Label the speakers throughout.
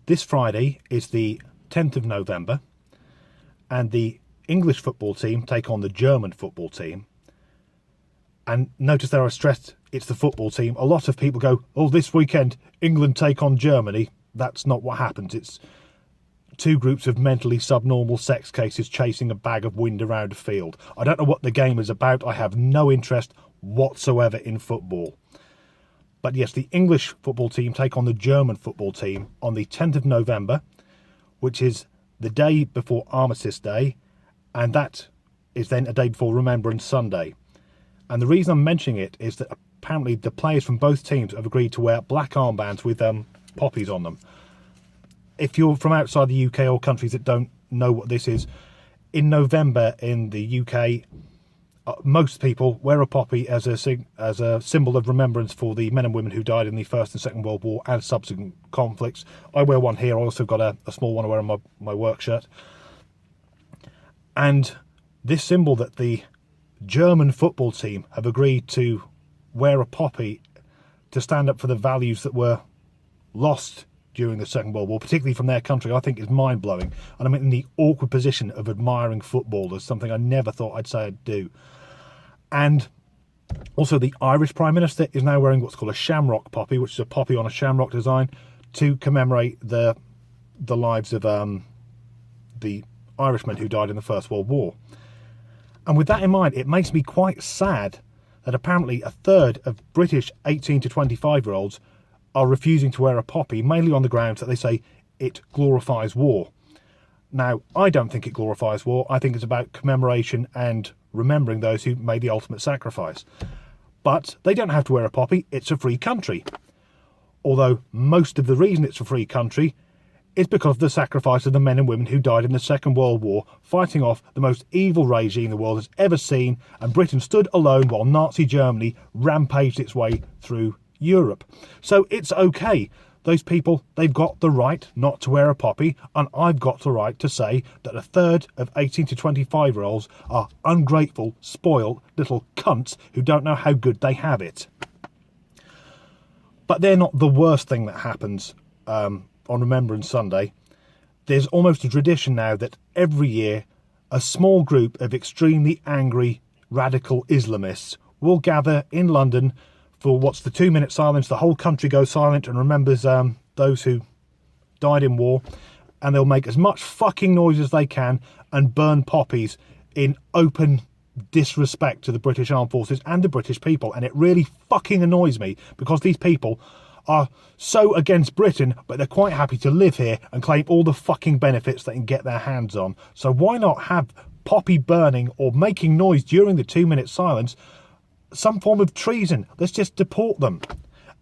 Speaker 1: This Friday is the 10th of November, and the English football team take on the German football team. And notice there I stressed it's the football team. A lot of people go, oh, this weekend England take on Germany. That's not what happens. It's two groups of mentally subnormal sex cases chasing a bag of wind around a field. I don't know what the game is about. I have no interest whatsoever in football. But yes, the English football team take on the German football team on the 10th of November, which is the day before Armistice Day, and that is then a day before Remembrance Sunday. And the reason I'm mentioning it is that apparently the players from both teams have agreed to wear black armbands with poppies on them. If you're from outside the UK or countries that don't know what this is, in November in the UK, most people wear a poppy as a symbol of remembrance for the men and women who died in the First and Second World War and subsequent conflicts. I wear one here. I also got a small one I wear on my work shirt. And this symbol that the German football team have agreed to wear a poppy to stand up for the values that were lost during the Second World War, particularly from their country, I think is mind-blowing. And I'm in the awkward position of admiring footballers, something I never thought I'd say I'd do. And also the Irish Prime Minister is now wearing what's called a shamrock poppy, which is a poppy on a shamrock design, to commemorate the lives of the Irishmen who died in the First World War. And with that in mind, it makes me quite sad that apparently a third of British 18 to 25-year-olds are refusing to wear a poppy, mainly on the grounds that they say it glorifies war. Now, I don't think it glorifies war. I think it's about commemoration and remembering those who made the ultimate sacrifice. But they don't have to wear a poppy. It's a free country. Although most of the reason it's a free country is because of the sacrifice of the men and women who died in the Second World War, fighting off the most evil regime the world has ever seen, and Britain stood alone while Nazi Germany rampaged its way through Europe. So it's okay. Those people, they've got the right not to wear a poppy, and I've got the right to say that a third of 18 to 25-year-olds are ungrateful, spoiled little cunts who don't know how good they have it. But they're not the worst thing that happens on Remembrance Sunday. There's almost a tradition now that every year a small group of extremely angry radical Islamists will gather in London for what's the 2-minute silence. The whole country goes silent and remembers those who died in war, and they'll make as much fucking noise as they can and burn poppies in open disrespect to the British Armed Forces and the British people. And it really fucking annoys me because these people are so against Britain, but they're quite happy to live here and claim all the fucking benefits they can get their hands on. So why not have poppy burning or making noise during the 2-minute silence some form of treason? Let's just deport them.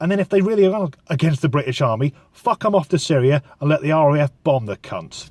Speaker 1: And then if they really are against the British Army, fuck them off to Syria and let the RAF bomb the cunts.